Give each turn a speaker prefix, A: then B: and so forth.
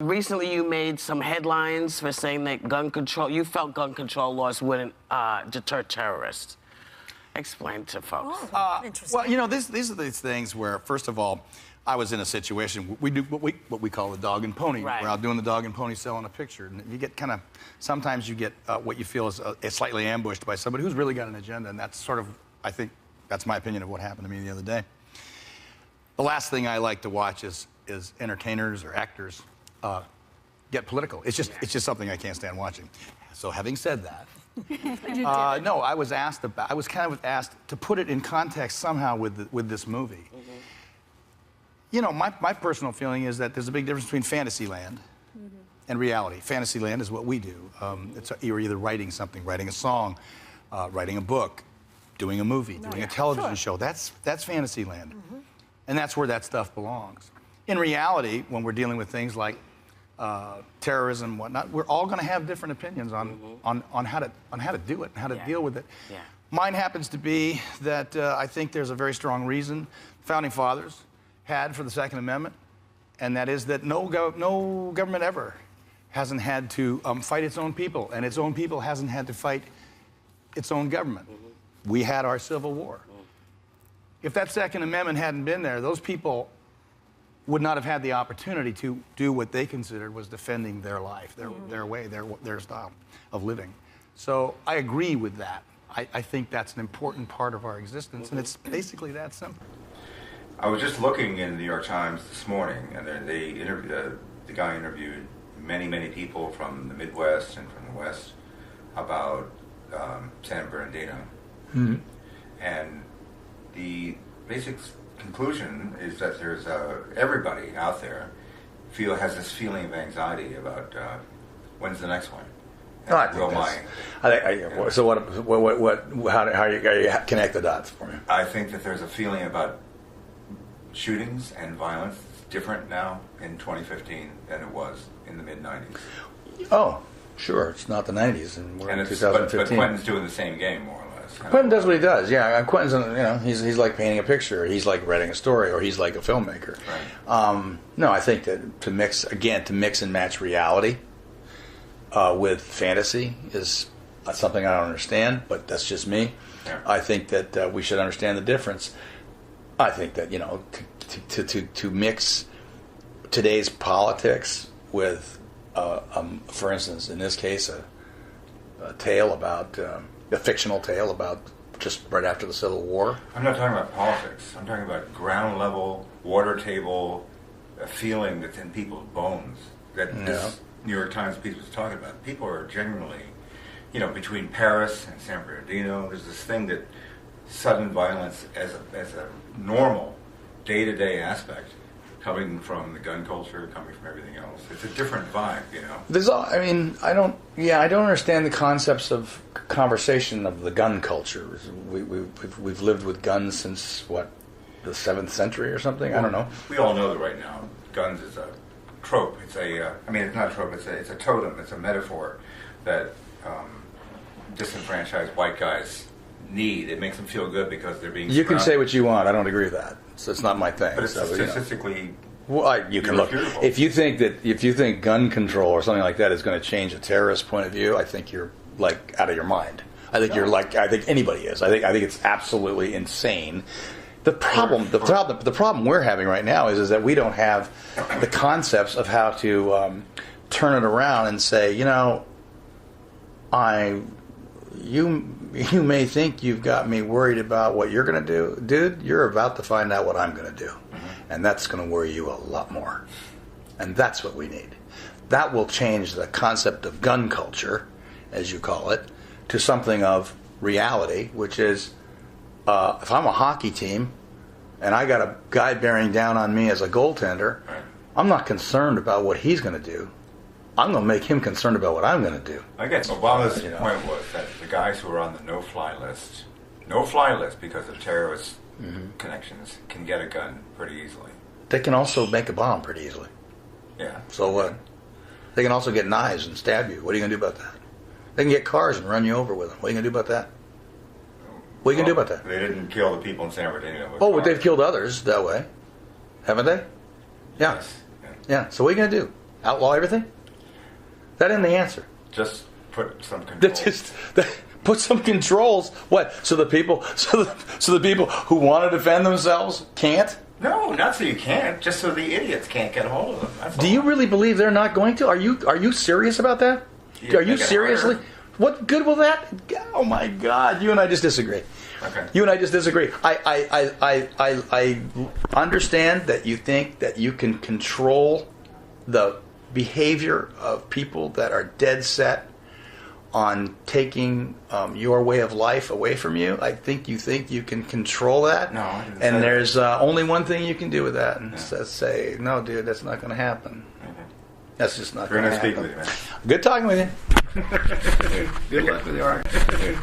A: Recently, you made some headlines for saying that you felt gun control laws wouldn't deter terrorists. Explain to folks.
B: Interesting. Well, you know, these are these things where, first of all, I was in a situation, we do what we call the dog and pony.
A: Right.
B: We're out doing the dog and pony selling a picture. And you get kind of, sometimes you get what you feel is slightly ambushed by somebody who's really got an agenda. And that's sort of, I think, that's my opinion of what happened to me the other day. The last thing I like to watch is entertainers or actors get political. It's just something I can't stand watching. So having said that, no, I was kind of asked to put it in context somehow with this movie. Mm-hmm. You know, my personal feeling is that there's a big difference between Fantasyland and reality. Fantasyland is what we do. You're either writing something, writing a song, writing a book, doing a movie, doing a television show. That's Fantasyland. Mm-hmm. And that's where that stuff belongs. In reality, when we're dealing with things like terrorism and whatnot, we're all going to have different opinions on how to do it and how to deal with it. Yeah. Mine happens to be that I think there's a very strong reason founding fathers had for the Second Amendment, and that is that no government ever hasn't had to fight its own people, and its own people hasn't had to fight its own government. Mm-hmm. We had our Civil War. Mm-hmm. If that Second Amendment hadn't been there, those people would not have had the opportunity to do what they considered was defending their life, their way, their style of living. So I agree with that. I think that's an important part of our existence, and it's basically that simple.
C: I was just looking in the New York Times this morning, and the guy interviewed many people from the Midwest and from the West about San Bernardino. Mm-hmm. And the basic conclusion is that there's everybody out there has this feeling of anxiety about when's the next one.
B: No, I think so how do you connect the dots for me?
C: I think that there's a feeling about shootings and violence that's different now in 2015 than it was in the mid-90s.
B: Oh, sure. It's not the 90s, and we're in 2015.
C: But Quentin's doing the same game, more or less.
B: Quentin does what he does, yeah. Quentin's, he's like painting a picture, he's like writing a story, or he's like a filmmaker. Right. No, I think that to mix and match reality with fantasy is something I don't understand, but that's just me. Yeah. I think that we should understand the difference. I think that, to mix today's politics with, for instance, in this case, a tale about, a fictional tale about just right after the Civil War.
C: I'm not talking about politics. I'm talking about ground level, water table, a feeling that's in people's bones that this New York Times piece was talking about. People are genuinely, between Paris and San Bernardino, there's this thing that sudden violence as a normal day-to-day aspect coming from the gun culture, coming from everything else. It's a different vibe,
B: I don't understand the concepts of conversation of the gun culture. We've lived with guns since, the 7th century or something? I don't know.
C: We all know that right now guns is a trope. It's it's not a trope, it's a totem, it's a metaphor that disenfranchised white guys need. It makes them feel good because they're being
B: You can say what you want. I don't agree with that. So it's not my thing.
C: But it's statistically
B: you can look. If you think gun control or something like that is going to change a terrorist point of view, I think you're out of your mind. I think I think anybody is. I think it's absolutely insane. The problem we're having right now is that we don't have the concepts of how to turn it around and say, you may think you've got me worried about what you're going to do. Dude, you're about to find out what I'm going to do. Mm-hmm. And that's going to worry you a lot more. And that's what we need. That will change the concept of gun culture, as you call it, to something of reality, which is if I'm a hockey team and I got a guy bearing down on me as a goaltender, I'm not concerned about what he's going to do. I'm going to make him concerned about what I'm going to do.
C: I guess Obama's point was that the guys who are on the no-fly list because of terrorist connections, can get a gun pretty easily.
B: They can also make a bomb pretty easily.
C: Yeah.
B: So what? They can also get knives and stab you. What are you going to do about that? They can get cars and run you over with them. What are you going to do about that? What are you going to do about that?
C: They didn't kill the people in San Bernardino.
B: Oh, but they've killed others that way. Haven't they? Yeah.
C: Yes.
B: Yeah. So what are you going to do? Outlaw everything? That isn't the answer.
C: Just put some control.
B: Put some controls. What? So the people who want to defend themselves can't?
C: No, not so you can't. Just so the idiots can't get a hold of them. That's
B: Do
C: all.
B: you really believe they're not going to? Are you serious about that?
C: Yeah,
B: Are you
C: make it
B: seriously?
C: harder.
B: What good will that? Oh my God! You and I just disagree.
C: Okay.
B: You and I just disagree. I understand that you think that you can control the behavior of people that are dead set on taking your way of life away from you. I think you can control that.
C: No, I didn't say
B: and
C: that.
B: there's only one thing you can do with that, and that's say, no, dude, that's not going to happen. That's just not going
C: Very
B: to
C: nice
B: happen.
C: speaking with you, man.
B: Good talking with you. Good luck with you. All right.